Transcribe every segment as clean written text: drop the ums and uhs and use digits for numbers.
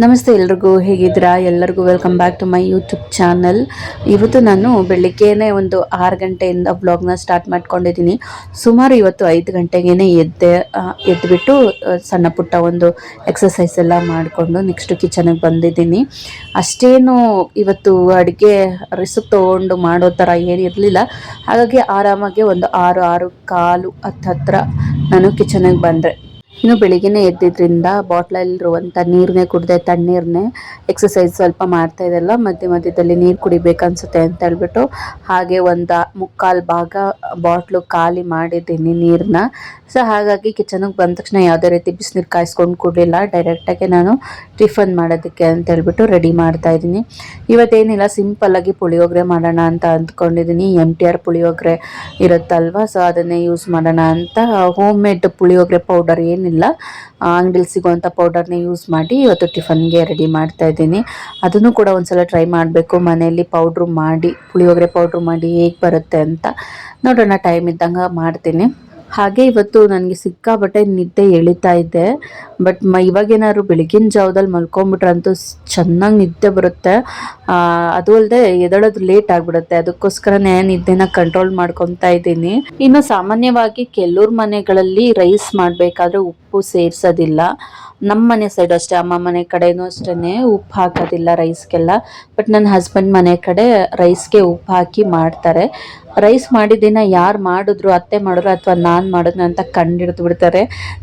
ನಮಸ್ತೆ ಎಲ್ರಿಗೂ, ಹೇಗಿದ್ದೀರಾ? ಎಲ್ಲರಿಗೂ welcome back to my YouTube channel. ಇವತ್ತು ನಾನು ಬೆಳಿಗ್ಗೆನೇ ಒಂದು 6 ಗಂಟೆಯಿಂದ ವ್ಲಾಗ್ನ ಸ್ಟಾರ್ಟ್ ಮಾಡ್ಕೊಂಡಿದ್ದೀನಿ. ಸುಮಾರು ಇವತ್ತು 5 ಗಂಟೆಗೇ ಎದ್ದುಬಿಟ್ಟು ಸಣ್ಣ ಪುಟ್ಟ ಒಂದು ಎಕ್ಸಸೈಸ್ ಎಲ್ಲ ಮಾಡಿಕೊಂಡು ನೆಕ್ಸ್ಟ್ ಕಿಚನಿಗೆ ಬಂದಿದ್ದೀನಿ. ಅಷ್ಟೇನು ಇವತ್ತು ಅಡುಗೆ ರಿಸ್ಕ್ ತೊಗೊಂಡು ಮಾಡೋ ಥರ ಏನಿರಲಿಲ್ಲ. ಹಾಗಾಗಿ ಆರಾಮಾಗಿ ಒಂದು 6-6:15 ಹತ್ತಿರ ನಾನು ಕಿಚನಿಗೆ ಬಂದೆ. ಇನ್ನು ಬೆಳಿಗ್ಗೆನೇ ಎದ್ದಿದ್ರಿಂದ ಬಾಟ್ಲಲ್ಲಿರುವಂಥ ನೀರನ್ನೇ ಕುಡಿದೆ, ತಣ್ಣೀರನ್ನೇ. ಎಕ್ಸಸೈಸ್ ಸ್ವಲ್ಪ ಮಾಡ್ತಾ ಇದೆಲ್ಲ ಮಧ್ಯದಲ್ಲಿ ನೀರು ಕುಡಿಬೇಕನ್ಸುತ್ತೆ ಅಂತ ಹೇಳ್ಬಿಟ್ಟು ಹಾಗೆ ಒಂದು 3/4 ಭಾಗ ಬಾಟ್ಲು ಖಾಲಿ ಮಾಡಿದ್ದೀನಿ ನೀರನ್ನ. ಸೊ ಹಾಗಾಗಿ ಕಿಚನಿಗೆ ಬಂದ ತಕ್ಷಣ ಯಾವುದೇ ರೀತಿ ಬಿಸಿನೀರು ಕಾಯಿಸ್ಕೊಂಡು ಕುಡಿಲಿಲ್ಲ. ಡೈರೆಕ್ಟಾಗಿ ನಾನು ಟಿಫನ್ ಮಾಡೋದಕ್ಕೆ ಅಂತ ಹೇಳ್ಬಿಟ್ಟು ರೆಡಿ ಮಾಡ್ತಾ ಇದ್ದೀನಿ. ಇವತ್ತೇನಿಲ್ಲ, ಸಿಂಪಲ್ಲಾಗಿ ಪುಳಿಯೋಗರೆ ಮಾಡೋಣ ಅಂತ ಅಂದ್ಕೊಂಡಿದ್ದೀನಿ. MTR ಪುಳಿಯೋಗರೆ ಇರುತ್ತಲ್ವ, ಸೊ ಅದನ್ನೇ ಯೂಸ್ ಮಾಡೋಣ ಅಂತ. ಹೋಮ್ ಮೇಡ್ ಪುಳಿಯೋಗರೆ ಪೌಡರ್ ಏನಿಲ್ಲ, ಅಂಗಡಿಲಿ ಸಿಗೋವಂಥ ಪೌಡರ್ನೇ ಯೂಸ್ ಮಾಡಿ ಇವತ್ತು ಟಿಫನ್ಗೆ ರೆಡಿ ಮಾಡ್ತಾ ಇದ್ದೀನಿ. ಅದನ್ನು ಕೂಡ ಒಂದ್ಸಲ ಟ್ರೈ ಮಾಡಬೇಕು, ಮನೆಯಲ್ಲಿ ಪುಳಿಯೋಗರೆ ಪೌಡ್ರು ಮಾಡಿ ಹೇಗೆ ಬರುತ್ತೆ ಅಂತ ನೋಡೋಣ. ಟೈಮ್ ಇದ್ದಂಗೆ ಮಾಡ್ತೀನಿ. ಹಾಗೆ ಇವತ್ತು ನನಗೆ ಸಿಕ್ಕಾಬಟ್ಟೆ ನಿದ್ದೆ ಎಳಿತಾ ಇದ್ದೆ. ಬಟ್ ಇವಾಗೇನಾದ್ರು ಬೆಳಗಿನ ಜಾವದಲ್ಲಿ ಮಲ್ಕೊಂಬಿಟ್ರಂತೂ ಚೆನ್ನಾಗಿ ನಿದ್ದೆ ಬರುತ್ತೆ. ಅದು ಅಲ್ಲದೆ ಎದಳೋದು ಲೇಟ್ ಆಗಿಬಿಡುತ್ತೆ. ಅದಕ್ಕೋಸ್ಕರನೇ ನಿದ್ದೆನ ಕಂಟ್ರೋಲ್ ಮಾಡ್ಕೊತಾ ಇದ್ದೀನಿ. ಇನ್ನು ಸಾಮಾನ್ಯವಾಗಿ ಕೆಲವ್ರ ಮನೆಗಳಲ್ಲಿ ರೈಸ್ ಮಾಡಬೇಕಾದ್ರೆ ಉಪ್ಪು ಸೇರಿಸೋದಿಲ್ಲ. ನಮ್ಮ ಮನೆ ಸೈಡ್ ಅಷ್ಟೇ, ಅಮ್ಮ ಮನೆ ಕಡೆನೂ ಅಷ್ಟೇ ಉಪ್ಪು ಹಾಕೋದಿಲ್ಲ ರೈಸ್ಗೆಲ್ಲ. ಬಟ್ ನನ್ನ ಹಸ್ಬೆಂಡ್ ಮನೆ ಕಡೆ ರೈಸ್ಗೆ ಉಪ್ಪು ಹಾಕಿ ಮಾಡ್ತಾರೆ. ರೈಸ್ ಮಾಡಿದ್ದಿನ ಯಾರು ಮಾಡಿದ್ರು, ಅತ್ತೆ ಮಾಡಿದ್ರು ಅಥವಾ ನಾನು ಮಾಡಿದ್ನು ಅಂತ ಕಂಡಿಡ್ದು ಬಿಡ್ತಾರೆ.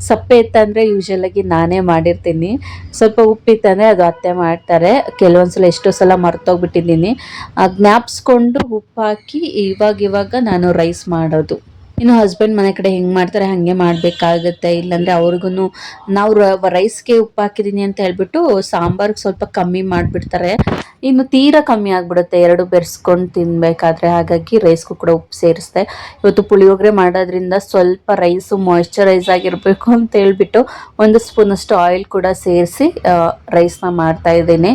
ಸಪ್ಪೆ ಇತ್ತಂದರೆ ಯೂಶಲಾಗಿ ನಾನೇ ಮಾಡಿರ್ತೀನಿ, ಸ್ವಲ್ಪ ಉಪ್ಪಿತ್ತಂದರೆ ಅದು ಅತ್ತೆ ಮಾಡ್ತಾರೆ. ಕೆಲವೊಂದ್ಸಲ ಎಷ್ಟೋ ಸಲ ಮರ್ತೋಗ್ಬಿಟ್ಟಿದ್ದೀನಿ. ಜ್ಞಾಪಿಸ್ಕೊಂಡು ಉಪ್ಪು ಹಾಕಿ ಇವಾಗ ನಾನು ರೈಸ್ ಮಾಡೋದು. ಇನ್ನು ಹಸ್ಬೆಂಡ್ ಮನೆ ಕಡೆ ಹೆಂಗೆ ಮಾಡ್ತಾರೆ ಹಾಗೆ ಮಾಡಬೇಕಾಗುತ್ತೆ. ಇಲ್ಲಾಂದರೆ ಅವ್ರಿಗೂ ನಾವು ರೈಸ್ಗೆ ಉಪ್ಪು ಹಾಕಿದ್ದೀನಿ ಅಂತ ಹೇಳ್ಬಿಟ್ಟು ಸಾಂಬಾರ್ಗೆ ಸ್ವಲ್ಪ ಕಮ್ಮಿ ಮಾಡಿಬಿಡ್ತಾರೆ. ಇನ್ನು ತೀರಾ ಕಮ್ಮಿ ಆಗಿಬಿಡುತ್ತೆ ಎರಡು ಬೆರೆಸ್ಕೊಂಡು ತಿನ್ನಬೇಕಾದ್ರೆ. ಹಾಗಾಗಿ ರೈಸ್ಗೂ ಕೂಡ ಉಪ್ಪು ಸೇರಿಸ್ದೆ. ಇವತ್ತು ಪುಳಿಯೋಗರೆ ಮಾಡೋದ್ರಿಂದ ಸ್ವಲ್ಪ ರೈಸು ಮಾಯ್ಶ್ಚರೈಸ್ ಆಗಿರಬೇಕು ಅಂತ ಹೇಳ್ಬಿಟ್ಟು 1 ಸ್ಪೂನಷ್ಟು ಆಯಿಲ್ ಕೂಡ ಸೇರಿಸಿ ರೈಸ್ನ ಮಾಡ್ತಾ ಇದ್ದೀನಿ.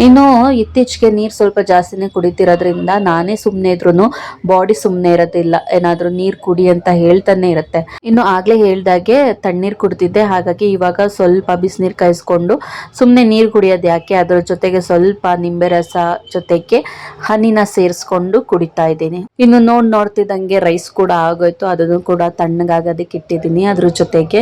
ಇನ್ನು ಇತ್ತೀಚೆಗೆ ನೀರು ಸ್ವಲ್ಪ ಜಾಸ್ತಿನೇ ಕುಡಿತಿರೋದ್ರಿಂದ ನಾನೇ ಸುಮ್ಮನೆ ಇದ್ರೂ ಬಾಡಿ ಸುಮ್ಮನೆ ಇರೋದಿಲ್ಲ, ಏನಾದರೂ ನೀರು ಕುಡಿ ಅಂತ ಹೇಳ್ತಾನೆ ಇರುತ್ತೆ. ಇನ್ನು ಆಗ್ಲೇ ಹೇಳ್ದಾಗೆ ತಣ್ಣೀರು ಕುಡ್ತಿದ್ದೆ. ಹಾಗಾಗಿ ಇವಾಗ ಸ್ವಲ್ಪ ಬಿಸಿನೀರು ಕಾಯಿಸ್ಕೊಂಡು ಸುಮ್ಮನೆ ನೀರು ಕುಡಿಯೋದು ಯಾಕೆ, ಅದ್ರ ಜೊತೆಗೆ ಸ್ವಲ್ಪ ನಿಂಬೆ ರಸ ಜೊತೆಗೆ ಹನಿನ ಸೇರಿಸ್ಕೊಂಡು ಕುಡಿತಾ ಇದ್ದೀನಿ. ಇನ್ನು ನೋಡ್ತಿದ್ದಂಗೆ ರೈಸ್ ಕೂಡ ಆಗೋಯ್ತು. ಅದನ್ನು ಕೂಡ ತಣ್ಣಗಾಗೋದಕ್ಕೆ ಇಟ್ಟಿದ್ದೀನಿ. ಅದ್ರ ಜೊತೆಗೆ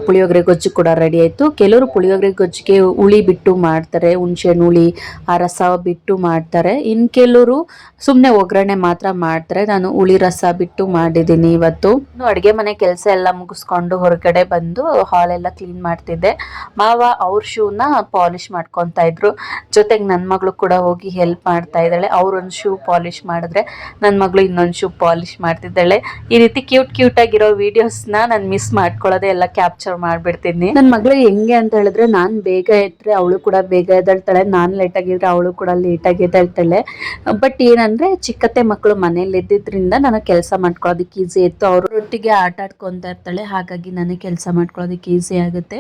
ಪುಳಿಯೋಗರೆ ಗೊಜ್ಜು ಕೂಡ ರೆಡಿ ಆಯಿತು. ಕೆಲವರು ಪುಳಿಯೋಗರೆ ಗೊಜ್ಜಿಗೆ ಹುಳಿ ಬಿಟ್ಟು ಮಾಡ್ತಾರೆ, ಹುಣಸೆಹಣ್ಣು ಹುಳಿ ಆ ರಸ ಬಿಟ್ಟು ಮಾಡ್ತಾರೆ. ಇನ್ನು ಕೆಲವರು ಸುಮ್ಮನೆ ಒಗ್ಗರಣೆ ಮಾತ್ರ ಮಾಡ್ತಾರೆ. ನಾನು ಹುಳಿ ರಸ ಬಿಟ್ಟು ಮಾಡಿದ್ದೀನಿ ಇವತ್ತು. ಇನ್ನು ಅಡುಗೆ ಮನೆ ಕೆಲಸ ಎಲ್ಲ ಮುಗಿಸ್ಕೊಂಡು ಹೊರಗಡೆ ಬಂದು ಹಾಲೆಲ್ಲ ಕ್ಲೀನ್ ಮಾಡ್ತಿದ್ದೆ. ಮಾವ ಅವ್ರ ಶೂನ ಪಾಲಿಶ್ ಮಾಡ್ಕೊತಾ ಇದ್ರು. ಜೊತೆಗೆ ನನ್ನ ಮಗಳು ಕೂಡ ಹೋಗಿ ಹೆಲ್ಪ್ ಮಾಡ್ತಾ ಇದ್ದಾಳೆ. ಅವ್ರೊಂದು ಶೂ ಪಾಲಿಶ್ ಮಾಡಿದ್ರೆ ನನ್ನ ಮಗಳು ಇನ್ನೊಂದು ಶೂ ಪಾಲಿಶ್ ಮಾಡ್ತಿದ್ದಾಳೆ. ಈ ರೀತಿ ಕ್ಯೂಟ್ ಆಗಿರೋ ವಿಡಿಯೋಸ್ನ ನಾನು ಮಿಸ್ ಮಾಡ್ಕೊಳ್ಳೋದೆ ಎಲ್ಲ ಕ್ಯಾಪ್ಚರ್ ಮಾಡಿಬಿಡ್ತೀನಿ. ನನ್ನ ಮಗಳು ಹೆಂಗೆ ಅಂತ ಹೇಳಿದ್ರೆ, ನಾನು ಬೇಗ ಎದ್ರೆ ಅವಳು ಕೂಡ ಬೇಗ ಎದ್ದೇಳ್ತಾಳೆ, ನಾನು ಲೇಟಾಗಿದ್ರೆ ಅವಳು ಕೂಡ ಲೇಟಾಗಿ ಎದ್ದೇಳ್ತಾಳೆ. ಬಟ್ ಏನಂದರೆ ಚಿಕ್ಕತ್ತೆ ಮಕ್ಕಳು ಮನೇಲಿ ಇದ್ದಿದ್ದರಿಂದ ನನಗೆ ಕೆಲಸ ಮಾಡ್ಕೊಳ್ಳೋದಕ್ಕೆ ಈಸಿ ಇತ್ತು. ಅವರೊಟ್ಟಿಗೆ ಆಟ ಆಡ್ಕೊತಾ ಇರ್ತಾಳೆ, ಹಾಗಾಗಿ ನನಗೆ ಕೆಲಸ ಮಾಡ್ಕೊಳ್ಳೋದಕ್ಕೆ ಈಸಿ ಆಗುತ್ತೆ.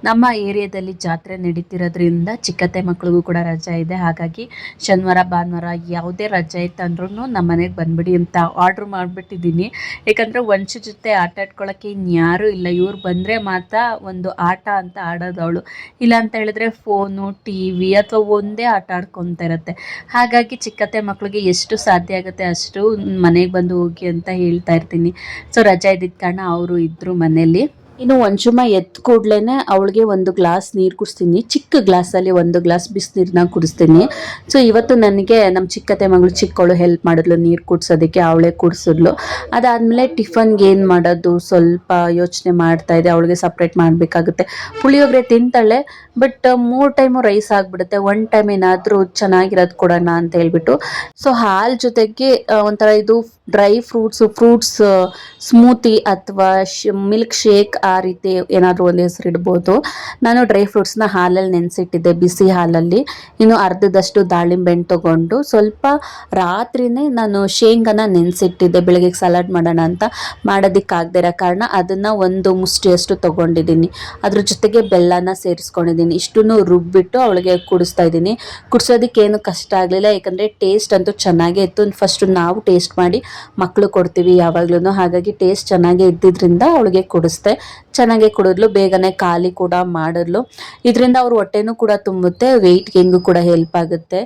ನಮ್ಮ ಏರಿಯಾದಲ್ಲಿ ಜಾತ್ರೆ ನಡೀತಿರೋದ್ರಿಂದ ಚಿಕ್ಕತ್ತೆ ಮಕ್ಕಳಿಗೂ ಕೂಡ ರಜೆ ಇದೆ. ಹಾಗಾಗಿ ಶನಿವಾರ ಭಾನುವಾರ ಯಾವುದೇ ರಜೆ ಇತ್ತಂದ್ರೂ ನಮ್ಮ ಮನೆಗೆ ಬಂದ್ಬಿಡಿ ಅಂತ ಆರ್ಡ್ರ್ ಮಾಡಿಬಿಟ್ಟಿದ್ದೀನಿ. ಯಾಕಂದರೆ ವಂಶ ಜೊತೆ ಆಟ ಆಡ್ಕೊಳ್ಳೋಕ್ಕೆ ಇನ್ಯಾರೂ ಇಲ್ಲ. ಇವ್ರು ಬಂದರೆ ಮಾತ್ರ ಒಂದು ಆಟ ಅಂತ ಆಡೋದು ಅವಳು. ಇಲ್ಲ ಅಂತ ಹೇಳಿದ್ರೆ ಫೋನು, TV ಅಥವಾ ಒಂದೇ ಆಟ ಆಡ್ಕೊತಾ ಇರುತ್ತೆ. ಹಾಗಾಗಿ ಚಿಕ್ಕತ್ತೆ ಮಕ್ಕಳಿಗೆ ಎಷ್ಟು ಸಾಧ್ಯ ಆಗುತ್ತೆ ಅಷ್ಟು ಮನೆಗೆ ಬಂದು ಹೋಗಿ ಅಂತ ಹೇಳ್ತಾ ಇರ್ತೀನಿ. ಸೊ ರಜೆ ಇದ್ದಿದ್ದ ಕಾರಣ ಅವರು ಇದ್ದರು ಮನೇಲಿ. ಇನ್ನು ಒಂಚುಮ್ಮ ಎದ್ದು ಕೂಡ್ಲೇ ಅವಳಿಗೆ 1 ಗ್ಲಾಸ್ ನೀರು ಕುಡಿಸ್ತೀನಿ. ಚಿಕ್ಕ ಗ್ಲಾಸಲ್ಲಿ 1 ಗ್ಲಾಸ್ ಬಿಸಿನೀರನ್ನ ಕುಡಿಸ್ತೀನಿ. ಸೊ ಇವತ್ತು ನನಗೆ ನಮ್ಮ ಚಿಕ್ಕತ್ತೆ ಮಗಳು ಚಿಕ್ಕವಳು ಹೆಲ್ಪ್ ಮಾಡಿದ್ಲು ನೀರು ಕುಡಿಸೋದಕ್ಕೆ, ಅವಳೇ ಕುಡಿಸಿದ್ಲು. ಅದಾದಮೇಲೆ ಟಿಫನ್ಗೆ ಏನು ಮಾಡೋದು ಸ್ವಲ್ಪ ಯೋಚನೆ ಮಾಡ್ತಾಯಿದ್ದೆ. ಅವಳಿಗೆ ಸಪ್ರೇಟ್ ಮಾಡಬೇಕಾಗುತ್ತೆ. ಪುಳಿಯೋಗರೆ ತಿಂತಾಳೆ, ಬಟ್ 3 ಟೈಮು ರೈಸ್ ಆಗಿಬಿಡುತ್ತೆ. 1 ಟೈಮ್ ಏನಾದರೂ ಚೆನ್ನಾಗಿರೋದು ಕೊಡೋಣ ಅಂತ ಹೇಳ್ಬಿಟ್ಟು. ಸೊ ಹಾಲು ಜೊತೆಗೆ ಒಂಥರ ಇದು ಡ್ರೈ ಫ್ರೂಟ್ಸ್ ಸ್ಮೂತಿ ಅಥವಾ ಮಿಲ್ಕ್ ಶೇಕ್ ಆ ರೀತಿ ಏನಾದರೂ ಒಂದು ಹೆಸರಿಡ್ಬೋದು. ನಾನು ಡ್ರೈ ಫ್ರೂಟ್ಸ್ನ ಹಾಲಲ್ಲಿ ನೆನೆಸಿಟ್ಟಿದ್ದೆ, ಬಿಸಿ ಹಾಲಲ್ಲಿ. ಇನ್ನು ಅರ್ಧದಷ್ಟು ದಾಳಿಂಬೆ ಹಣ್ಣು ತೊಗೊಂಡು ಸ್ವಲ್ಪ ರಾತ್ರಿನೇ ನಾನು ಶೇಂಗಾನ ನೆನೆಸಿಟ್ಟಿದ್ದೆ, ಬೆಳಗ್ಗೆ ಸಲಾಡ್ ಮಾಡೋಣ ಅಂತ. ಮಾಡೋದಕ್ಕಾಗದೇ ಇರೋ ಕಾರಣ ಅದನ್ನು 1 ಮುಷ್ಟಿಯಷ್ಟು ತೊಗೊಂಡಿದ್ದೀನಿ. ಅದ್ರ ಜೊತೆಗೆ ಬೆಲ್ಲನ ಸೇರಿಸ್ಕೊಂಡಿದ್ದೀನಿ. ಇಷ್ಟನ್ನು ರುಬ್ಬಿಟ್ಟು ಅವಳಿಗೆ ಕುಡಿಸ್ತಾ ಇದ್ದೀನಿ. ಕುಡಿಸೋದಕ್ಕೇನು ಕಷ್ಟ ಆಗಲಿಲ್ಲ, ಯಾಕಂದರೆ ಟೇಸ್ಟ್ ಅಂತೂ ಚೆನ್ನಾಗೇ ಇತ್ತು. ಫಸ್ಟು ನಾವು ಟೇಸ್ಟ್ ಮಾಡಿ ಮಕ್ಕಳು ಕೊಡ್ತೀವಿ ಯಾವಾಗ್ಲೂ, ಹಾಗಾಗಿ ಟೇಸ್ಟ್ ಚೆನ್ನಾಗೇ ಇದ್ದಿದ್ದರಿಂದ ಅವಳಿಗೆ ಕುಡಿಸ್ದೆ. ಚೆನ್ನಾಗೆ ಕುಡಿದ್ಲು, ಬೇಗನೆ ಖಾಲಿ ಕೂಡ ಮಾಡಿದ್ಲು. ಇದರಿಂದ ಅವ್ರ ಹೊಟ್ಟೆನೂ ಕೂಡ ತುಂಬುತ್ತೆ, ವೆಯ್ಟ್ ಗೇನ್ಗೂ ಕೂಡ ಹೆಲ್ಪ್ ಆಗುತ್ತೆ.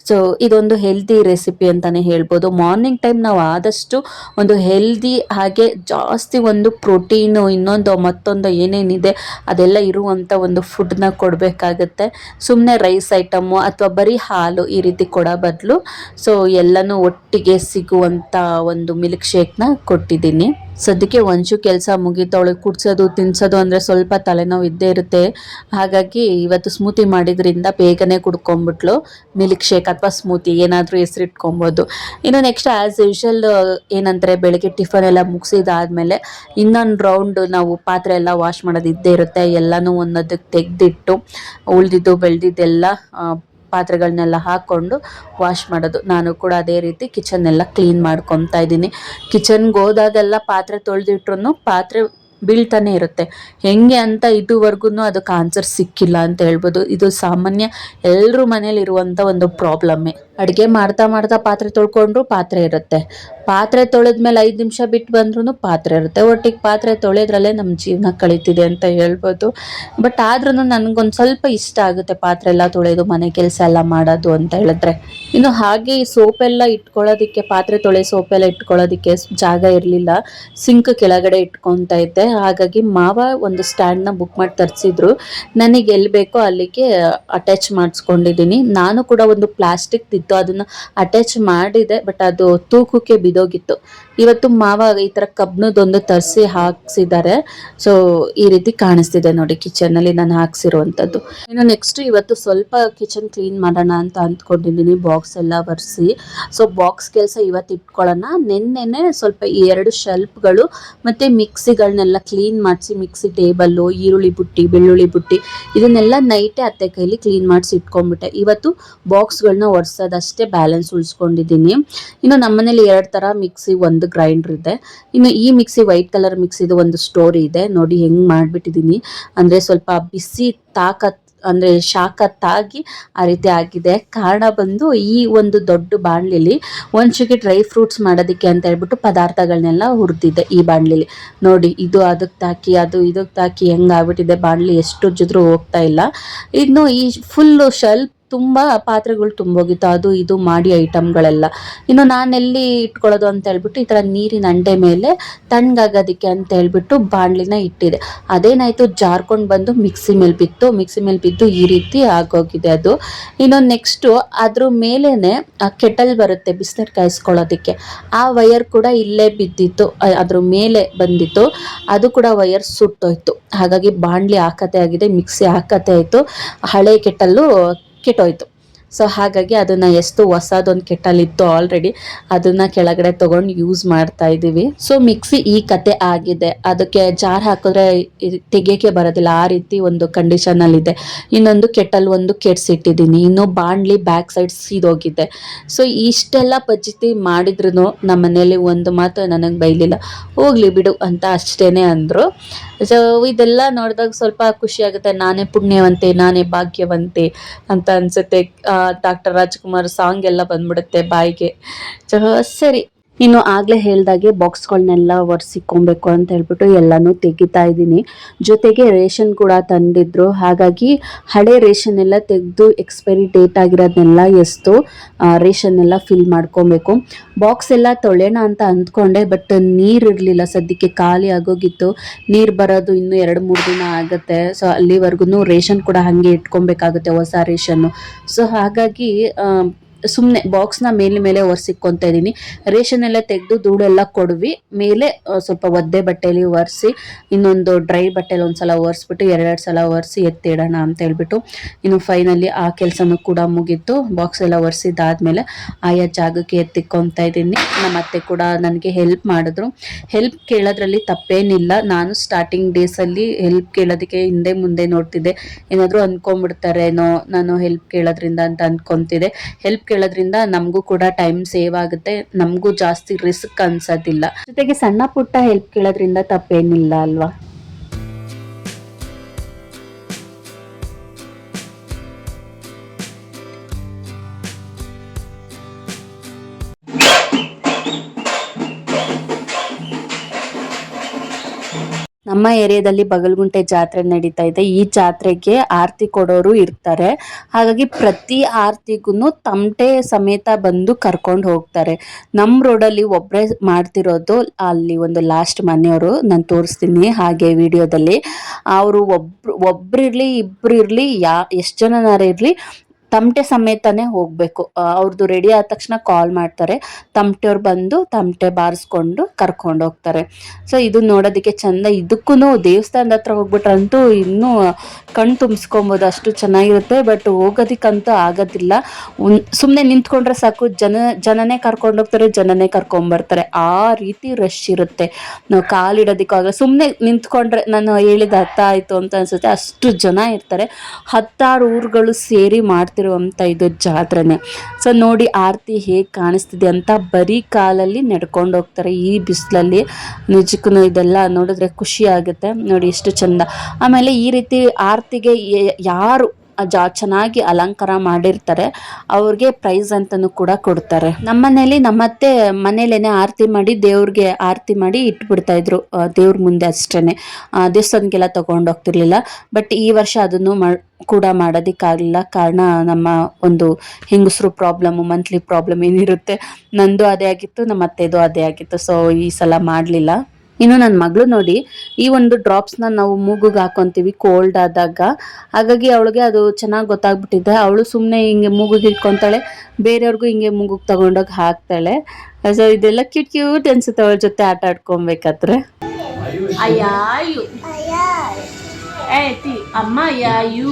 ಸೊ ಇದೊಂದು ಹೆಲ್ದಿ ರೆಸಿಪಿ ಅಂತಾನೆ ಹೇಳ್ಬೋದು. ಮಾರ್ನಿಂಗ್ ಟೈಮ್ ನಾವು ಆದಷ್ಟು ಒಂದು ಹೆಲ್ದಿ ಹಾಗೆ ಜಾಸ್ತಿ ಒಂದು ಪ್ರೋಟೀನು ಇನ್ನೊಂದು ಮತ್ತೊಂದು ಏನೇನಿದೆ ಅದೆಲ್ಲ ಇರುವಂಥ ಒಂದು ಫುಡ್ನ ಕೊಡಬೇಕಾಗತ್ತೆ. ಸುಮ್ಮನೆ ರೈಸ್ ಐಟಮು ಅಥವಾ ಬರೀ ಹಾಲು ಈ ರೀತಿ ಕೊಡೋ ಬದಲು ಸೊ ಎಲ್ಲನೂ ಒಟ್ಟಿಗೆ ಸಿಗುವಂಥ ಒಂದು ಮಿಲ್ಕ್ ಶೇಕ್ನ ಕೊಟ್ಟಿದ್ದೀನಿ. ಸದ್ಯಕ್ಕೆ ಒಂಚು ಕೆಲಸ ಮುಗೀತು, ಅವಳಿಗೆ ಕುಡ್ಸೋದು ತಿನ್ಸೋದು ಅಂದರೆ ಸ್ವಲ್ಪ ತಲೆನೋವು ಇದ್ದೇ ಇರುತ್ತೆ. ಹಾಗಾಗಿ ಇವತ್ತು ಸ್ಮೂತಿ ಮಾಡಿದ್ರಿಂದ ಬೇಗನೆ ಕುಡ್ಕೊಂಬಿಟ್ಲು. ಮಿಲ್ಕ್ ಶೇಕ್ ಅಥವಾ ಸ್ಮೂತಿ ಏನಾದರೂ ಹೆಸರಿಟ್ಕೊಬೋದು. ಇನ್ನು ನೆಕ್ಸ್ಟ್ ಆ್ಯಸ್ ಯೂಶಲ್ ಏನಂದರೆ ಬೆಳಗ್ಗೆ ಟಿಫನ್ ಎಲ್ಲ ಮುಗಿಸಿದಾದ್ಮೇಲೆ ಇನ್ನೊಂದು ರೌಂಡ್ ನಾವು ಪಾತ್ರೆ ಎಲ್ಲ ವಾಶ್ ಮಾಡೋದು ಇದ್ದೇ ಇರುತ್ತೆ. ಎಲ್ಲನೂ ಒಂದೊಂದಕ್ಕೆ ತೆಗೆದಿಟ್ಟು ಉಳಿದಿದ್ದು ಬೆಳೆದಿದ್ದೆಲ್ಲ ಪಾತ್ರೆಗಳನ್ನೆಲ್ಲ ಹಾಕ್ಕೊಂಡು ವಾಶ್ ಮಾಡೋದು. ನಾನು ಕೂಡ ಅದೇ ರೀತಿ ಕಿಚನ್ ಎಲ್ಲ ಕ್ಲೀನ್ ಮಾಡ್ಕೊತಾ ಇದ್ದೀನಿ. ಕಿಚನ್ಗೆ ಹೋದಾಗೆಲ್ಲ ಪಾತ್ರೆ ತೊಳೆದಿಟ್ರು ಪಾತ್ರೆ ಬೀಳ್ತಾನೆ ಇರುತ್ತೆ. ಹೆಂಗೆ ಅಂತ ಇದುವರೆಗೂ ಅದಕ್ಕೆ ಆನ್ಸರ್ ಸಿಕ್ಕಿಲ್ಲ ಅಂತ ಹೇಳ್ಬೋದು. ಇದು ಸಾಮಾನ್ಯ ಎಲ್ಲರೂ ಮನೇಲಿ ಇರುವಂಥ ಒಂದು ಪ್ರಾಬ್ಲಮ್ಮೇ. ಅಡುಗೆ ಮಾಡ್ತಾ ಮಾಡ್ತಾ ಪಾತ್ರೆ ತೊಳ್ಕೊಂಡ್ರು ಪಾತ್ರೆ ಇರುತ್ತೆ, ಪಾತ್ರೆ ತೊಳೆದ್ಮೇಲೆ 5 ನಿಮಿಷ ಬಿಟ್ಟು ಬಂದ್ರೂ ಪಾತ್ರೆ ಇರುತ್ತೆ. ಒಟ್ಟಿಗೆ ಪಾತ್ರೆ ತೊಳೆದ್ರಲ್ಲೇ ನಮ್ಮ ಜೀವನ ಕಳೀತಿದೆ ಅಂತ ಹೇಳ್ಬೋದು. ಬಟ್ ಆದ್ರೂ ನನಗೊಂದು ಸ್ವಲ್ಪ ಇಷ್ಟ ಆಗುತ್ತೆ ಪಾತ್ರೆ ಎಲ್ಲ ತೊಳೆಯೋದು, ಮನೆ ಕೆಲಸ ಎಲ್ಲ ಮಾಡೋದು ಅಂತ ಹೇಳಿದ್ರೆ. ಇನ್ನು ಹಾಗೆ ಈ ಸೋಪೆಲ್ಲ ಇಟ್ಕೊಳ್ಳೋದಕ್ಕೆ, ಪಾತ್ರೆ ತೊಳೆ ಸೋಪೆಲ್ಲ ಇಟ್ಕೊಳ್ಳೋದಕ್ಕೆ ಜಾಗ ಇರಲಿಲ್ಲ, ಸಿಂಕ್ ಕೆಳಗಡೆ ಇಟ್ಕೊತಾ ಇದ್ದೆ. ಹಾಗಾಗಿ ಮಾವ ಒಂದು ಸ್ಟ್ಯಾಂಡ್ನ ಬುಕ್ ಮಾಡಿ ತರಿಸಿದ್ರು. ನನಗೆ ಎಲ್ಲಿ ಬೇಕೋ ಅಲ್ಲಿಗೆ ಅಟ್ಯಾಚ್ ಮಾಡಿಸ್ಕೊಂಡಿದ್ದೀನಿ. ನಾನು ಕೂಡ ಒಂದು ಪ್ಲಾಸ್ಟಿಕ್ ಅದನ್ನ ಅಟ್ಯಾಚ್ ಮಾಡಿದೆ, ಬಟ್ ಅದು ತೂಕಕ್ಕೆ ಬಿದೋಗಿತ್ತು. ಇವತ್ತು ಮಾವ ಈ ತರ ಕಬ್ಬಿಣದೊಂದು ತರಿಸಿ ಹಾಕ್ಸಿದ್ದಾರೆ. ಸೊ ಈ ರೀತಿ ಕಾಣಿಸ್ತಿದೆ ನೋಡಿ ಕಿಚನ್ ಅಲ್ಲಿ ನಾನು ಹಾಕ್ಸಿರುವಂತದ್ದು. ಇನ್ನು ನೆಕ್ಸ್ಟ್ ಇವತ್ತು ಸ್ವಲ್ಪ ಕಿಚನ್ ಕ್ಲೀನ್ ಮಾಡೋಣ ಅಂತ ಅಂದ್ಕೊಂಡಿದ್ದೀನಿ, ಬಾಕ್ಸ್ ಎಲ್ಲ ಒರೆಸಿ. ಸೊ ಬಾಕ್ಸ್ ಕೆಲಸ ಇವತ್ತು ಇಟ್ಕೊಳ್ಳೋಣ. ನೆನ್ನೆನೆ ಸ್ವಲ್ಪ 2 ಶೆಲ್ಫ್ಗಳು ಮತ್ತೆ ಮಿಕ್ಸಿಗಳನ್ನೆಲ್ಲ ಕ್ಲೀನ್ ಮಾಡಿಸಿ, ಮಿಕ್ಸಿ ಟೇಬಲ್ಲು, ಈರುಳ್ಳಿ ಬುಟ್ಟಿ, ಬೆಳ್ಳುಳ್ಳಿ ಬುಟ್ಟಿ ಇದನ್ನೆಲ್ಲ ನೈಟೇ ಅತ್ತೆ ಕೈಲಿ ಕ್ಲೀನ್ ಮಾಡಿಸಿ ಇಟ್ಕೊಂಡ್ಬಿಟ್ಟೆ. ಇವತ್ತು ಬಾಕ್ಸ್ಗಳನ್ನ ಒರೆಸೋದಷ್ಟೇ ಬ್ಯಾಲೆನ್ಸ್ ಉಳಿಸ್ಕೊಂಡಿದ್ದೀನಿ. ಇನ್ನು ನಮ್ಮನೇಲಿ 2 ಥರ ಮಿಕ್ಸಿ, ಒಂದು ಗ್ರೈಂಡರ್ ಇದೆ. ಇನ್ನು ಈ ಮಿಕ್ಸಿ ವೈಟ್ ಕಲರ್ ಮಿಕ್ಸಿದು ಒಂದು ಸ್ಟೋರಿ ಇದೆ ನೋಡಿ, ಹೆಂಗೆ ಮಾಡಿಬಿಟ್ಟಿದ್ದೀನಿ ಅಂದರೆ ಸ್ವಲ್ಪ ಬಿಸಿ ಅಂದರೆ ಶಾಖತ್ತಾಗಿ ಆ ರೀತಿ ಆಗಿದೆ. ಕಾರಣ ಬಂದು ಈ ಒಂದು ದೊಡ್ಡ ಬಾಣಲಿಲಿ ಒಂಚೂಗೆ ಡ್ರೈ ಫ್ರೂಟ್ಸ್ ಮಾಡೋದಕ್ಕೆ ಅಂತ ಹೇಳ್ಬಿಟ್ಟು ಪದಾರ್ಥಗಳನ್ನೆಲ್ಲ ಹುರಿದಿದ್ದೆ ಈ ಬಾಣಲಿಲಿ. ನೋಡಿ ಇದು ಅದಕ್ಕೆ ತಾಕಿ ಅದು ಇದಕ್ಕೆ ತಾಕಿ ಹೆಂಗಾಗ್ಬಿಟ್ಟಿದೆ ಬಾಣಲಿ, ಎಷ್ಟು ಉಜ್ಜಿದ್ರೂ ಹೋಗ್ತಾ ಇಲ್ಲ. ಇನ್ನು ಈ ಫುಲ್ಲು ಶೆಲ್ಫ್ ತುಂಬ ಪಾತ್ರೆಗಳು ತುಂಬೋಗಿತ್ತು, ಅದು ಇದು ಮಾಡಿ ಐಟಮ್ಗಳೆಲ್ಲ. ಇನ್ನು ನಾನೆಲ್ಲಿ ಇಟ್ಕೊಳ್ಳೋದು ಅಂತ ಹೇಳ್ಬಿಟ್ಟು ಈ ಥರ ನೀರಿನ ಅಂಡೆ ಮೇಲೆ ತಣ್ಣಗಾಗೋದಕ್ಕೆ ಅಂತ ಹೇಳ್ಬಿಟ್ಟು ಬಾಣಲಿನ ಇಟ್ಟಿದೆ. ಅದೇನಾಯಿತು, ಜಾರ್ಕೊಂಡು ಬಂದು ಮಿಕ್ಸಿ ಮೇಲೆ ಬಿದ್ದು ಈ ರೀತಿ ಆಗೋಗಿದೆ ಅದು. ಇನ್ನೊಂದು ನೆಕ್ಸ್ಟು ಅದ್ರ ಮೇಲೇ ಕೆಟಲ್ ಬರುತ್ತೆ ಬಿಸಿನೀರು ಕಾಯಿಸ್ಕೊಳ್ಳೋದಕ್ಕೆ, ಆ ವಯರ್ ಕೂಡ ಇಲ್ಲೇ ಬಿದ್ದಿತ್ತು, ಅದ್ರ ಮೇಲೆ ಬಂದಿತ್ತು, ಅದು ಕೂಡ ವಯರ್ ಸುಟ್ಟೋಯ್ತು. ಹಾಗಾಗಿ ಬಾಣಲಿ ಆಕತೆ ಆಗಿದೆ, ಮಿಕ್ಸಿ ಆಕತೆ ಆಯಿತು, ಹಳೆ ಕೆಟಲ್ಲು ಕೆಟ್ಟೋಯ್ತು. ಸೊ ಹಾಗಾಗಿ ಅದನ್ನು ಎಷ್ಟು ಹೊಸದೊಂದು ಕೆಟಲ್ ಇತ್ತು ಆಲ್ರೆಡಿ, ಅದನ್ನು ಕೆಳಗಡೆ ತೊಗೊಂಡು ಯೂಸ್ ಮಾಡ್ತಾ ಇದ್ದೀವಿ. ಸೊ ಮಿಕ್ಸಿ ಈ ಕತೆ ಆಗಿದೆ, ಅದಕ್ಕೆ ಜಾರ್ ಹಾಕಿದ್ರೆ ತೆಗಿಯೋಕ್ಕೆ ಬರೋದಿಲ್ಲ, ಆ ರೀತಿ ಒಂದು ಕಂಡೀಷನಲ್ಲಿದೆ. ಇನ್ನೊಂದು ಕೆಟಲ್ ಒಂದು ಕೆಡ್ಸಿಟ್ಟಿದ್ದೀನಿ, ಇನ್ನು ಬಾಣಲಿ ಬ್ಯಾಕ್ ಸೈಡ್ ಸೀದೋಗಿದೆ. ಸೊ ಇಷ್ಟೆಲ್ಲ ಪದ್ಧತಿ ಮಾಡಿದ್ರು ನಮ್ಮ ಮನೇಲಿ ಒಂದು ಮಾತು ನನಗೆ ಬೈಲಿಲ್ಲ, ಹೋಗ್ಲಿ ಬಿಡು ಅಂತ ಅಷ್ಟೇ ಅಂದರು. ಸೊ ಇದೆಲ್ಲ ನೋಡಿದಾಗ ಸ್ವಲ್ಪ ಖುಷಿ ಆಗುತ್ತೆ, ನಾನೇ ಪುಣ್ಯವಂತೆ, ನಾನೇ ಭಾಗ್ಯವಂತೆ ಅಂತ ಅನಿಸುತ್ತೆ. ಡಾಕ್ಟರ್ ರಾಜ್ಕುಮಾರ್ ಸಾಂಗ್ ಎಲ್ಲ ಬಂದ್ಬಿಡುತ್ತೆ ಬಾಯಿಗೆ. ಸರಿ, ಇನ್ನು ಆಗಲೇ ಹೇಳ್ದಾಗೆ ಬಾಕ್ಸ್ಗಳನ್ನೆಲ್ಲ ಒರೆಸಿಕೊಬೇಕು ಅಂತ ಹೇಳ್ಬಿಟ್ಟು ಎಲ್ಲನೂ ತೆಗಿತಾ ಇದ್ದೀನಿ. ಜೊತೆಗೆ ರೇಷನ್ ಕೂಡ ತಂದಿದ್ರು, ಹಾಗಾಗಿ ಹಳೆ ರೇಷನ್ ಎಲ್ಲ ತೆಗೆದು ಎಕ್ಸ್ಪೈರಿ ಡೇಟ್ ಆಗಿರೋದನ್ನೆಲ್ಲ ಎಸ್ತು ರೇಷನ್ ಎಲ್ಲ ಫಿಲ್ ಮಾಡ್ಕೊಬೇಕು. ಬಾಕ್ಸ್ ಎಲ್ಲ ತೊಳೆಯೋಣ ಅಂತ ಅಂದ್ಕೊಂಡೆ, ಬಟ್ ನೀರು ಇರಲಿಲ್ಲ, ಸದ್ಯಕ್ಕೆ ಖಾಲಿ ಆಗೋಗಿತ್ತು. ನೀರು ಬರೋದು ಇನ್ನೂ 2-3 ದಿನ ಆಗುತ್ತೆ. ಸೊ ಅಲ್ಲಿವರೆಗೂ ರೇಷನ್ ಕೂಡ ಹಾಗೆ ಇಟ್ಕೊಬೇಕಾಗುತ್ತೆ, ಹೊಸ ರೇಷನ್ನು. ಸೊ ಹಾಗಾಗಿ ಸುಮ್ಮನೆ ಬಾಕ್ಸ್ನ ಮೇಲೆ ಒರೆಸಿಕ್ಕೊತಾ ಇದ್ದೀನಿ. ರೇಷನ್ ಎಲ್ಲ ತೆಗೆದು ಧೂಳೆಲ್ಲ ಕೊಡ್ವಿ ಮೇಲೆ ಸ್ವಲ್ಪ ಒದ್ದೆ ಬಟ್ಟೆಯಲ್ಲಿ ಒರೆಸಿ, ಇನ್ನೊಂದು ಡ್ರೈ ಬಟ್ಟೆಲಿ ಒಂದ್ಸಲ ಒರೆಸ್ಬಿಟ್ಟು 2 ಸಲ ಒರೆಸಿ ಎತ್ತಿಡೋಣ ಅಂತ ಹೇಳ್ಬಿಟ್ಟು ಇನ್ನು ಫೈನಲಿ ಆ ಕೆಲಸನೂ ಕೂಡ ಮುಗೀತು. ಬಾಕ್ಸ್ ಎಲ್ಲ ಒರೆಸಿದಾದ್ಮೇಲೆ ಆಯಾ ಜಾಗಕ್ಕೆ ಎತ್ತಿಕ್ಕೊತಾ ಇದ್ದೀನಿ. ನಮ್ಮ ಅತ್ತೆ ಕೂಡ ನನಗೆ ಹೆಲ್ಪ್ ಮಾಡಿದ್ರು. ಹೆಲ್ಪ್ ಕೇಳೋದ್ರಲ್ಲಿ ತಪ್ಪೇನಿಲ್ಲ. ನಾನು ಸ್ಟಾರ್ಟಿಂಗ್ ಡೇಸಲ್ಲಿ ಹೆಲ್ಪ್ ಕೇಳೋದಕ್ಕೆ ಹಿಂದೆ ಮುಂದೆ ನೋಡ್ತಿದ್ದೆ, ಏನಾದರೂ ಅಂದ್ಕೊಂಡ್ಬಿಡ್ತಾರೇನೋ ನಾನು ಹೆಲ್ಪ್ ಕೇಳೋದ್ರಿಂದ ಅಂತ ಅಂದ್ಕೊತಿದ್ದೆ. ಹೆಲ್ಪ್ ಕೇಳೋದ್ರಿಂದ ನಮಗೂ ಕೂಡ ಟೈಮ್ ಸೇವ್ ಆಗುತ್ತೆ, ನಮಗೂ ಜಾಸ್ತಿ ರಿಸ್ಕ್ ಅನ್ಸೋದಿಲ್ಲ. ಜೊತೆಗೆ ಸಣ್ಣ ಪುಟ್ಟ ಹೆಲ್ಪ್ ಕೇಳೋದ್ರಿಂದ ತಪ್ಪೇನಿಲ್ಲ ಅಲ್ವಾ. ನಮ್ಮ ಏರಿಯಾದಲ್ಲಿ ಬಗಲ್ಗುಂಟೆ ಜಾತ್ರೆ ನಡೀತಾ ಇದೆ. ಈ ಜಾತ್ರೆಗೆ ಆರತಿ ಕೊಡೋರು ಇರ್ತಾರೆ. ಹಾಗಾಗಿ ಪ್ರತಿ ಆರತಿಗೂ ತಮಟೆ ಸಮೇತ ಬಂದು ಕರ್ಕೊಂಡು ಹೋಗ್ತಾರೆ. ನಮ್ಮ ರೋಡಲ್ಲಿ ಒಬ್ಬರೇ ಮಾಡ್ತಿರೋದು, ಅಲ್ಲಿ ಒಂದು ಲಾಸ್ಟ್ ಮನೆಯವರು, ನಾನು ತೋರಿಸ್ತೀನಿ ಹಾಗೆ ವಿಡಿಯೋದಲ್ಲಿ. ಅವರು ಒಬ್ರಿರ್ಲಿ ಇಬ್ರು ಇರ್ಲಿ, ಎಷ್ಟು ಜನನಾರ ಇರ್ಲಿ, ತಮಟೆ ಸಮೇತನೇ ಹೋಗ್ಬೇಕು. ಅವ್ರದ್ದು ರೆಡಿ ಆದ ತಕ್ಷಣ ಕಾಲ್ ಮಾಡ್ತಾರೆ, ತಮಟೆಯವ್ರು ಬಂದು ತಮಟೆ ಬಾರಿಸ್ಕೊಂಡು ಕರ್ಕೊಂಡು ಹೋಗ್ತಾರೆ. ಸೊ ಇದು ನೋಡೋದಕ್ಕೆ ಚಂದ. ಇದಕ್ಕೂ ದೇವಸ್ಥಾನದ ಹತ್ರ ಹೋಗ್ಬಿಟ್ರಂತೂ ಇನ್ನೂ ಕಣ್ ತುಂಬಿಸ್ಕೊಬೋದು, ಅಷ್ಟು ಚೆನ್ನಾಗಿರುತ್ತೆ. ಬಟ್ ಹೋಗೋದಕ್ಕಂತೂ ಆಗೋದಿಲ್ಲ. ಸುಮ್ಮನೆ ನಿಂತ್ಕೊಂಡ್ರೆ ಸಾಕು, ಜನನೇ ಕರ್ಕೊಂಡು ಹೋಗ್ತಾರೆ, ಜನನೇ ಕರ್ಕೊಂಬರ್ತಾರೆ. ಆ ರೀತಿ ರಶ್ ಇರುತ್ತೆ. ನಾವು ಕಾಲಿಡೋದಕ್ಕಾಗಲ್ಲ. ಸುಮ್ಮನೆ ನಿಂತ್ಕೊಂಡ್ರೆ, ನಾನು ಹೇಳಿದ ಅರ್ಥ ಆಯಿತು ಅಂತ ಅನ್ಸುತ್ತೆ, ಅಷ್ಟು ಜನ ಇರ್ತಾರೆ. 10 ಊರುಗಳು ಸೇರಿ ಮಾಡ್ತಿರುವಂಥ ಇದು ಜಾತ್ರೆನೇ. ಸೊ ನೋಡಿ ಆರತಿ ಹೇಗೆ ಕಾಣಿಸ್ತಿದೆ ಅಂತ. ಬರೀ ಕಾಲಲ್ಲಿ ನಡ್ಕೊಂಡು ಹೋಗ್ತಾರೆ ಈ ಬಿಸಿಲಲ್ಲಿ. ನಿಜಕ್ಕೂ ಇದೆಲ್ಲ ನೋಡಿದ್ರೆ ಖುಷಿ ಆಗುತ್ತೆ. ನೋಡಿ ಎಷ್ಟು ಚಂದ. ಆಮೇಲೆ ಈ ರೀತಿ ಆರತಿಗೆ ಯಾರು ಚೆನ್ನಾಗಿ ಅಲಂಕಾರ ಮಾಡಿರ್ತಾರೆ ಅವ್ರಿಗೆ ಪ್ರೈಸ್ ಅಂತಲೂ ಕೂಡ ಕೊಡ್ತಾರೆ. ನಮ್ಮತ್ತೆ ಮನೇಲೇನೆ ಆರತಿ ಮಾಡಿ ದೇವ್ರಿಗೆ ಆರತಿ ಮಾಡಿ ಇಟ್ಬಿಡ್ತಾ ಇದ್ರು ದೇವ್ರ ಮುಂದೆ ಅಷ್ಟೇನೆ. ದೇವಸ್ಥಾನಕ್ಕೆಲ್ಲ ತಗೊಂಡು ಹೋಗ್ತಿರ್ಲಿಲ್ಲ. ಬಟ್ ಈ ವರ್ಷ ಅದನ್ನು ಕೂಡ ಮಾಡೋದಕ್ಕಾಗಲಿಲ್ಲ. ಕಾರಣ ನಮ್ಮ ಒಂದು ಹೆಂಗಸರು ಪ್ರಾಬ್ಲಮ್ಮು, ಮಂತ್ಲಿ ಪ್ರಾಬ್ಲಮ್ ಏನಿರುತ್ತೆ, ನಂದು ಅದೇ ಆಗಿತ್ತು, ನಮ್ಮ ಅತ್ತೆದು ಅದೇ ಆಗಿತ್ತು. ಸೊ ಈ ಸಲ ಮಾಡಲಿಲ್ಲ. ಇನ್ನು ನನ್ನ ಮಗಳು ನೋಡಿ, ಈ ಒಂದು ಡ್ರಾಪ್ಸ್ನ ನಾವು ಮೂಗುಗೆ ಹಾಕೊತೀವಿ ಕೋಲ್ಡ್ ಆದಾಗ. ಹಾಗಾಗಿ ಅವಳಿಗೆ ಅದು ಚೆನ್ನಾಗಿ ಗೊತ್ತಾಗ್ಬಿಟ್ಟಿದೆ. ಅವಳು ಸುಮ್ಮನೆ ಹಿಂಗೆ ಮೂಗುಗೆ ಇಟ್ಕೊತಾಳೆ, ಬೇರೆಯವ್ರಿಗೂ ಹಿಂಗೆ ಮೂಗುಗೆ ತಗೊಂಡೋಗಿ ಹಾಕ್ತಾಳೆ. ಸೊ ಇದೆಲ್ಲ ಕ್ಯೂಟ್ ಅನ್ಸುತ್ತೆ ಅವಳ ಜೊತೆ ಆಟ ಆಡ್ಕೊಬೇಕಾದ್ರೆ. ಅಯ್ಯಾಯು ಅಮ್ಮ ಯಾಯು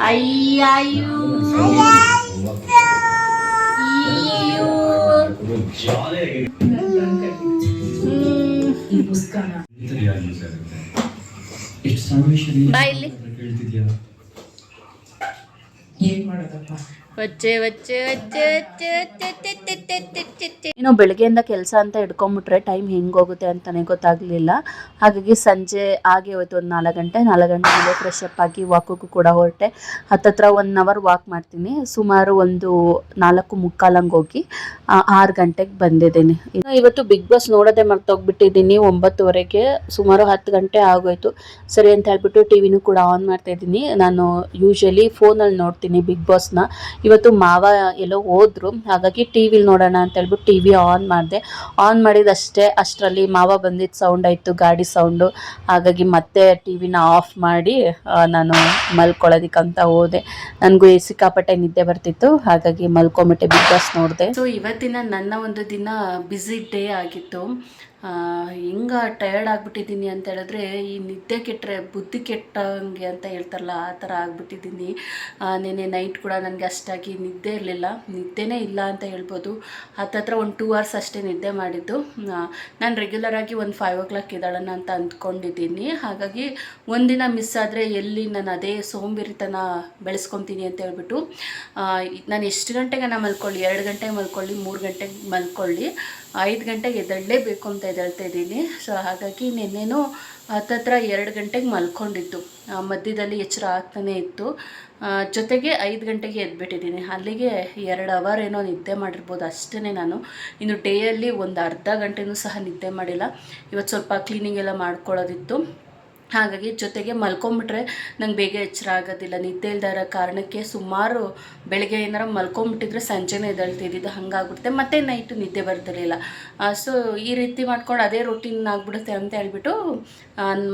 ಅಯ್ಯಾಯು ಬಾಯಲ್ಲಿ ಏನ್ ಮಾಡೋದಪ್ಪ. ಇನ್ನು ಬೆಳಗ್ಗೆಯಿಂದ ಕೆಲಸ ಅಂತ ಹಿಡ್ಕೊಂಡ್ಬಿಟ್ರೆ ಟೈಮ್ ಹೆಂಗೋಗುತ್ತೆ ಅಂತಾನೆ ಗೊತ್ತಾಗ್ಲಿಲ್ಲ. ಹಾಗಾಗಿ ಸಂಜೆ ಹಾಗೆ ಹೋಯ್ತು, ಒಂದು 4 ಗಂಟೆ ಮೇಲೆ ಫ್ರೆಶ್ ಅಪ್ ಆಗಿ ವಾಕಿಗೂ ಕೂಡ ಹೊರಟೆ. ಹತ್ತತ್ರ 1 ಅವರ್ ವಾಕ್ ಮಾಡ್ತೀನಿ. ಸುಮಾರು ಒಂದು 4:45 ಹೋಗಿ 6 ಗಂಟೆಗೆ ಬಂದಿದ್ದೀನಿ. ಇವತ್ತು ಬಿಗ್ ಬಾಸ್ ನೋಡೋದೇ ಮರ್ತೋಗ್ಬಿಟ್ಟಿದ್ದೀನಿ. 9:30ಗೆ ಸುಮಾರು 10 ಗಂಟೆ ಆಗೋಯ್ತು. ಸರಿ ಅಂತ ಹೇಳ್ಬಿಟ್ಟು ಟಿವಿನೂ ಕೂಡ ಆನ್ ಮಾಡ್ತಾ ಇದ್ದೀನಿ. ನಾನು ಯೂಶಲಿ ಫೋನಲ್ಲಿ ನೋಡ್ತೀನಿ ಬಿಗ್ ಬಾಸ್ನ. ಇವತ್ತು ಮಾವ ಎಲ್ಲೋ ಹೋದ್ರು, ಹಾಗಾಗಿ ಟಿವಿಲಿ ನೋಡೋಣ ಅಂತ ಹೇಳ್ಬಿಟ್ಟು ಟಿವಿ ಆನ್ ಮಾಡಿದಷ್ಟೇ ಅಷ್ಟರಲ್ಲಿ ಮಾವ ಬಂದಿದ್ದು ಸೌಂಡ್ ಆಯಿತು, ಗಾಡಿ ಸೌಂಡು. ಹಾಗಾಗಿ ಮತ್ತೆ ಟಿವಿನ ಆಫ್ ಮಾಡಿ ನಾನು ಮಲ್ಕೊಳ್ಳೋದಕ್ಕಂತ ಹೋದೆ. ನನಗೂ ಸಿಕ್ಕಾಪಟ್ಟೆ ನಿದ್ದೆ ಬರ್ತಿತ್ತು, ಹಾಗಾಗಿ ಮಲ್ಕೊಂಬಿಟ್ಟೆ, ಬಿಗ್ ಬಾಸ್ ನೋಡಿದೆ. ಸೊ ಇವತ್ತಿನ ನನ್ನ ಒಂದು ದಿನ ಬ್ಯುಸಿ ಡೇ ಆಗಿತ್ತು. ಹಿಂಗೆ ಟಯರ್ಡ್ ಆಗಿಬಿಟ್ಟಿದ್ದೀನಿ ಅಂತ ಹೇಳಿದ್ರೆ, ಈ ನಿದ್ದೆ ಕೆಟ್ಟರೆ ಬುದ್ಧಿ ಕೆಟ್ಟಂಗೆ ಅಂತ ಹೇಳ್ತಾರಲ್ಲ, ಆ ಥರ ಆಗಿಬಿಟ್ಟಿದ್ದೀನಿ. ನೆನ್ನೆ ನೈಟ್ ಕೂಡ ನನಗೆ ಅಷ್ಟಾಗಿ ನಿದ್ದೆ ಇರಲಿಲ್ಲ, ನಿದ್ದೆನೇ ಇಲ್ಲ ಅಂತ ಹೇಳ್ಬೋದು. ಹತ್ತತ್ರ ಒಂದು 2 ಅವರ್ಸ್ ಅಷ್ಟೇ ನಿದ್ದೆ ಮಾಡಿದ್ದು. ನಾನು ರೆಗ್ಯುಲರಾಗಿ ಒಂದು 5 o'clock ಇದ್ದಾಳನ್ನ ಅಂತ ಅಂದ್ಕೊಂಡಿದ್ದೀನಿ. ಹಾಗಾಗಿ ಒಂದಿನ ಮಿಸ್ ಆದರೆ ಎಲ್ಲಿ ನಾನು ಅದೇ ಸೋಂಬೇರಿತನ ಬೆಳೆಸ್ಕೊತೀನಿ ಅಂತ ಹೇಳ್ಬಿಟ್ಟು, ನಾನು ಎಷ್ಟು ಗಂಟೆಗೆ ಮಲ್ಕೊಳ್ಳಿ, 2 ಗಂಟೆಗೆ ಮಲ್ಕೊಳ್ಳಿ, 3 ಗಂಟೆಗೆ ಮಲ್ಕೊಳ್ಳಿ, 5 ಗಂಟೆಗೆ ಎದ್ದೇಳಲೇಬೇಕು ಅಂತ ಎದ್ದೇಳ್ತಾ ಇದ್ದೀನಿ. ಸೊ ಹಾಗಾಗಿ ನಿನ್ನೆನೂ ಹತ್ತತ್ರ 2 ಗಂಟೆಗೆ ಮಲ್ಕೊಂಡಿದ್ದು, ಮಧ್ಯದಲ್ಲಿ ಎಚ್ಚರ ಆಗ್ತಾನೇ ಇತ್ತು. ಜೊತೆಗೆ 5 ಗಂಟೆಗೆ ಎದ್ಬಿಟ್ಟಿದ್ದೀನಿ. ಅಲ್ಲಿಗೆ 2 ಅವರ್ ಏನೋ ನಿದ್ದೆ ಮಾಡಿರ್ಬೋದು ಅಷ್ಟೇ. ನಾನು ಇನ್ನು ಡೇಯಲ್ಲಿ ಒಂದು ಅರ್ಧ ಗಂಟೆನೂ ಸಹ ನಿದ್ದೆ ಮಾಡಿಲ್ಲ. ಇವತ್ತು ಸ್ವಲ್ಪ ಕ್ಲೀನಿಂಗ್ ಎಲ್ಲ ಮಾಡ್ಕೊಳ್ಳೋದಿತ್ತು, ಹಾಗಾಗಿ ಜೊತೆಗೆ ಮಲ್ಕೊಂಬಿಟ್ರೆ ನಂಗೆ ಬೇಗ ಎಚ್ಚರ ಆಗೋದಿಲ್ಲ. ನಿದ್ದೆ ಇಲ್ಲದ ಇರೋ ಕಾರಣಕ್ಕೆ ಸುಮಾರು ಬೆಳಗ್ಗೆ ಏನಾರ ಮಲ್ಕೊಂಬಿಟ್ಟಿದ್ರೆ ಸಂಜೆನೇ ಎದ್ದೇಳ್ತಿದ್ದಿದ್ದು, ಹಾಗಾಗ್ಬಿಡುತ್ತೆ. ಮತ್ತು ನೈಟು ನಿದ್ದೆ ಬರ್ತಿರಲಿಲ್ಲ. ಸೊ ಈ ರೀತಿ ಮಾಡ್ಕೊಂಡು ಅದೇ ರೊಟೀನ್ ಆಗಿಬಿಡುತ್ತೆ ಅಂತ ಹೇಳ್ಬಿಟ್ಟು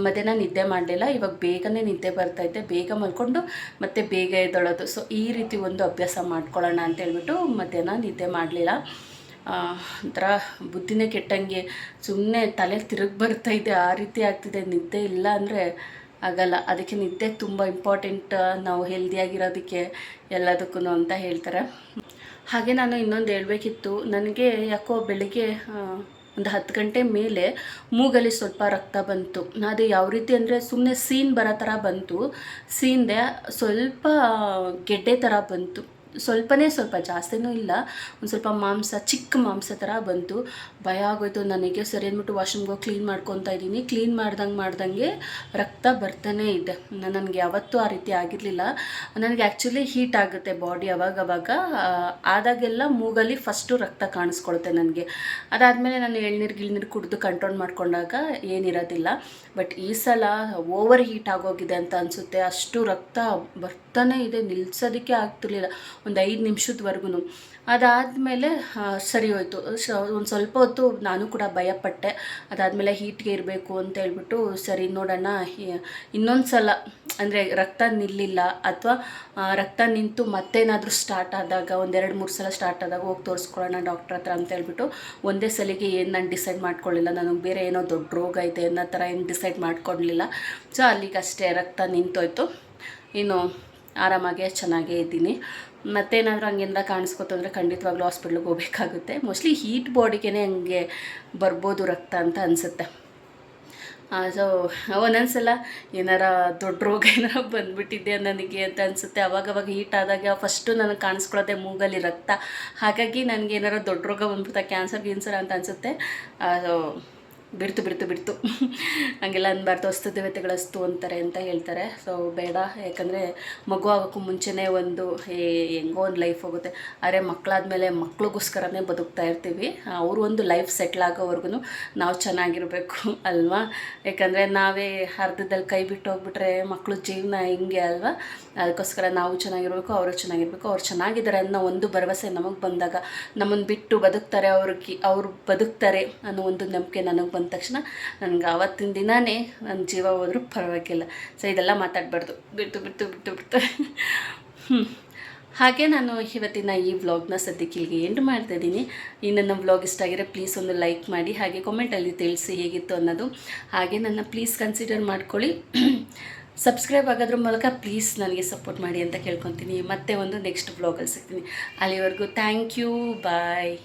ಮಧ್ಯಾಹ್ನ ನಿದ್ದೆ ಮಾಡಲಿಲ್ಲ. ಇವಾಗ ಬೇಗನೆ ನಿದ್ದೆ ಬರ್ತಾಯಿದ್ದೆ, ಬೇಗ ಮಲ್ಕೊಂಡು ಮತ್ತೆ ಬೇಗ ಎದ್ದೇಳೋದು. ಸೊ ಈ ರೀತಿ ಒಂದು ಅಭ್ಯಾಸ ಮಾಡ್ಕೊಳ್ಳೋಣ ಅಂತ ಹೇಳ್ಬಿಟ್ಟು ಮಧ್ಯಾಹ್ನ ನಿದ್ದೆ ಮಾಡಲಿಲ್ಲ. ಒಂಥರ ಬುದ್ಧಿನೇ ಕೆಟ್ಟಂಗೆ ಸುಮ್ಮನೆ ತಲೆ ತಿರುಗಿ ಬರ್ತಾಯಿದೆ, ಆ ರೀತಿ ಆಗ್ತಿದೆ. ನಿದ್ದೆ ಇಲ್ಲ ಅಂದರೆ ಆಗಲ್ಲ. ಅದಕ್ಕೆ ನಿದ್ದೆ ತುಂಬ ಇಂಪಾರ್ಟೆಂಟ್, ನಾವು ಹೆಲ್ದಿಯಾಗಿರೋದಕ್ಕೆ ಎಲ್ಲದಕ್ಕೂ ಅಂತ ಹೇಳ್ತಾರೆ. ಹಾಗೆ ನಾನು ಇನ್ನೊಂದು ಹೇಳಬೇಕಿತ್ತು, ನನಗೆ ಯಾಕೋ ಬೆಳಗ್ಗೆ ಒಂದು 10 ಗಂಟೆ ಮೇಲೆ ಮೂಗಲ್ಲಿ ಸ್ವಲ್ಪ ರಕ್ತ ಬಂತು. ಅದು ಯಾವ ರೀತಿ ಅಂದರೆ ಸುಮ್ಮನೆ ಸೀನ್ ಬರೋ ಥರ ಬಂತು, ಸೀನ್ದೆ ಸ್ವಲ್ಪ ಗೆಡ್ಡೆ ಥರ ಬಂತು. ಸ್ವಲ್ಪನೇ ಸ್ವಲ್ಪ, ಜಾಸ್ತಿನೂ ಇಲ್ಲ, ಒಂದು ಸ್ವಲ್ಪ ಮಾಂಸ, ಚಿಕ್ಕ ಮಾಂಸ ಥರ ಬಂತು. ಭಯ ಆಗೋಯ್ತು ನನಗೆ. ಸರಿ ಅಂದ್ಬಿಟ್ಟು ವಾಶ್ರೂಮ್ಗೆ ಹೋಗಿ ಕ್ಲೀನ್ ಮಾಡ್ಕೊತಾ ಇದ್ದೀನಿ. ಕ್ಲೀನ್ ಮಾಡ್ದಂಗೆ ರಕ್ತ ಬರ್ತಾನೇ ಇದೆ. ನನಗೆ ಯಾವತ್ತೂ ಆ ರೀತಿ ಆಗಿರಲಿಲ್ಲ. ನನಗೆ ಆ್ಯಕ್ಚುಲಿ ಹೀಟ್ ಆಗುತ್ತೆ ಬಾಡಿ ಅವಾಗವಾಗ, ಆದಾಗೆಲ್ಲ ಮೂಗಲ್ಲಿ ಫಸ್ಟು ರಕ್ತ ಕಾಣಿಸ್ಕೊಳುತ್ತೆ ನನಗೆ. ಅದಾದಮೇಲೆ ನಾನು ಎಳ್ನೀರು ಕುಡಿದು ಕಂಟ್ರೋಲ್ ಮಾಡ್ಕೊಂಡಾಗ ಏನಿರೋದಿಲ್ಲ. ಬಟ್ ಈ ಸಲ ಓವರ್ ಹೀಟ್ ಆಗೋಗಿದೆ ಅಂತ ಅನಿಸುತ್ತೆ. ಅಷ್ಟು ರಕ್ತ ಬರ್ತಾನೆ ಇದೆ, ನಿಲ್ಲಿಸೋದಕ್ಕೆ ಆಗ್ತಿರ್ಲಿಲ್ಲ ಒಂದು 5 ನಿಮಿಷದವರೆಗೂ. ಅದಾದಮೇಲೆ ಸರಿ ಹೋಯಿತು. ಒಂದು ಸ್ವಲ್ಪ ಹೊತ್ತು ನಾನು ಕೂಡ ಭಯಪಟ್ಟೆ. ಅದಾದಮೇಲೆ ಹೀಟ್ಗೆ ಇರಬೇಕು ಅಂತ ಹೇಳ್ಬಿಟ್ಟು ಸರಿ ನೋಡೋಣ ಇನ್ನೊಂದು ಸಲ, ಅಂದರೆ ರಕ್ತ ನಿಲ್ಲಿಲ್ಲ ಅಥವಾ ರಕ್ತ ನಿಂತು ಮತ್ತೇನಾದರೂ ಸ್ಟಾರ್ಟ್ ಆದಾಗ, ಒಂದು 2-3 ಸಲ ಸ್ಟಾರ್ಟ್ ಆದಾಗ ಹೋಗಿ ತೋರಿಸ್ಕೊಳ್ಳೋಣ ಡಾಕ್ಟ್ರ್ ಹತ್ರ ಅಂತ ಹೇಳ್ಬಿಟ್ಟು ಒಂದೇ ಸಲಿಗೆ ಏನು ನಾನು ಡಿಸೈಡ್ ಮಾಡ್ಕೊಳ್ಳಿಲ್ಲ. ನನಗೆ ಬೇರೆ ಏನೋ ದೊಡ್ಡ ರೋಗ ಇದೆ ಅನ್ನೋ ಥರ ಏನು ಡಿಸೈಡ್ ಮಾಡ್ಕೊಳ್ಳಲಿಲ್ಲ. ಸೊ ಅಲ್ಲಿಗಷ್ಟೇ ರಕ್ತ ನಿಂತೋಯ್ತು. ಇನ್ನು ಆರಾಮಾಗೆ ಚೆನ್ನಾಗೇ ಇದ್ದೀನಿ. ಮತ್ತೇನಾದರೂ ಹಂಗೇನಾರ ಕಾಣಿಸ್ಕೊತಂದರೆ ಖಂಡಿತವಾಗ್ಲೂ ಹಾಸ್ಪಿಟ್ಲಿಗೆ ಹೋಗಬೇಕಾಗುತ್ತೆ. ಮೋಸ್ಟ್ಲಿ ಹೀಟ್ ಬಾಡಿಗೆ ಹಂಗೆ ಬರ್ಬೋದು ರಕ್ತ ಅಂತ ಅನಿಸುತ್ತೆ. ಸೊ ಒಂದೊಂದ್ಸಲ ಏನಾರ ದೊಡ್ಡ ರೋಗ ಏನಾರ ಬಂದುಬಿಟ್ಟಿದ್ದೆ ನನಗೆ ಅಂತ ಅನಿಸುತ್ತೆ. ಅವಾಗವಾಗ ಹೀಟ್ ಆದಾಗ ಫಸ್ಟು ನನಗೆ ಕಾಣಿಸ್ಕೊಳ್ಳೋದೆ ಮೂಗಲ್ಲಿ ರಕ್ತ. ಹಾಗಾಗಿ ನನಗೆ ಏನಾರ ದೊಡ್ಡ ರೋಗ ಬಂದ್ಬಿಡ್ತಾ, ಕ್ಯಾನ್ಸರ್ ಅಂತ ಅನಿಸುತ್ತೆ. ಬಿಡ್ತು ಹಂಗೆಲ್ಲ ಅನ್ಬಾರ್ದು. ವಸ್ತು ದೇವತೆಗಳಸ್ತು ಅಂತಾರೆ ಅಂತ ಹೇಳ್ತಾರೆ. ಸೊ ಬೇಡ, ಯಾಕಂದರೆ ಮಗು ಆಗೋಕ್ಕೂ ಮುಂಚೆನೇ ಹೆಂಗೋ ಒಂದು ಲೈಫ್ ಹೋಗುತ್ತೆ. ಆದರೆ ಮಕ್ಕಳಾದಮೇಲೆ ಮಕ್ಳಿಗೋಸ್ಕರನೇ ಬದುಕ್ತಾ ಇರ್ತೀವಿ. ಅವರು ಒಂದು ಲೈಫ್ ಸೆಟ್ಲ್ ಆಗೋವರೆಗೂ ನಾವು ಚೆನ್ನಾಗಿರಬೇಕು ಅಲ್ವಾ? ಯಾಕಂದರೆ ನಾವೇ ಅರ್ಧದಲ್ಲಿ ಕೈ ಬಿಟ್ಟು ಹೋಗ್ಬಿಟ್ರೆ ಮಕ್ಕಳು ಜೀವನ ಹಿಂಗೆ ಅಲ್ವಾ? ಅದಕ್ಕೋಸ್ಕರ ನಾವು ಚೆನ್ನಾಗಿರಬೇಕು, ಅವರು ಚೆನ್ನಾಗಿರಬೇಕು. ಅವ್ರು ಚೆನ್ನಾಗಿದ್ದಾರೆ ಅನ್ನೋ ಒಂದು ಭರವಸೆ ನಮಗೆ ಬಂದಾಗ, ನಮ್ಮನ್ನು ಬಿಟ್ಟು ಬದುಕ್ತಾರೆ, ಅವ್ರು ಬದುಕ್ತಾರೆ ಅನ್ನೋ ಒಂದು ನಂಬಿಕೆ ನನಗೆ ಬಂದ ತಕ್ಷಣ ನನಗೆ ಆವತ್ತಿನ ದಿನವೇ ನನ್ನ ಜೀವ ಹೋದರೂ ಪರವಾಗಿಲ್ಲ. ಸೊ ಇದೆಲ್ಲ ಮಾತಾಡಬಾರ್ದು, ಬಿಡ್ತು ಹಾಗೆ ನಾನು ಇವತ್ತಿನ ಈ ವ್ಲಾಗ್ನ ಸದ್ಯಕ್ಕೆ ಇಲ್ಲಿಗೆ ಎಂಡ್ ಮಾಡ್ತಾಯಿದ್ದೀನಿ. ಈ ನನ್ನ ವ್ಲಾಗ್ ಇಷ್ಟ ಆಗಿರೋ ಪ್ಲೀಸ್ ಒಂದು ಲೈಕ್ ಮಾಡಿ, ಹಾಗೆ ಕಾಮೆಂಟಲ್ಲಿ ತಿಳಿಸಿ ಹೇಗಿತ್ತು ಅನ್ನೋದು. ಹಾಗೆ ನನ್ನ ಪ್ಲೀಸ್ ಕನ್ಸಿಡರ್ ಮಾಡ್ಕೊಳ್ಳಿ. ಸಬ್ಸ್ಕ್ರೈಬ್ ಆಗೋದ್ರ ಮೂಲಕ ಪ್ಲೀಸ್ ನನಗೆ ಸಪೋರ್ಟ್ ಮಾಡಿ ಅಂತ ಕೇಳ್ಕೊತೀನಿ. ಮತ್ತೆ ಒಂದು ನೆಕ್ಸ್ಟ್ ವ್ಲಾಗಲ್ಲಿ ಸಿಗ್ತೀನಿ. ಅಲ್ಲಿವರೆಗೂ ಥ್ಯಾಂಕ್ ಯು, ಬಾಯ್.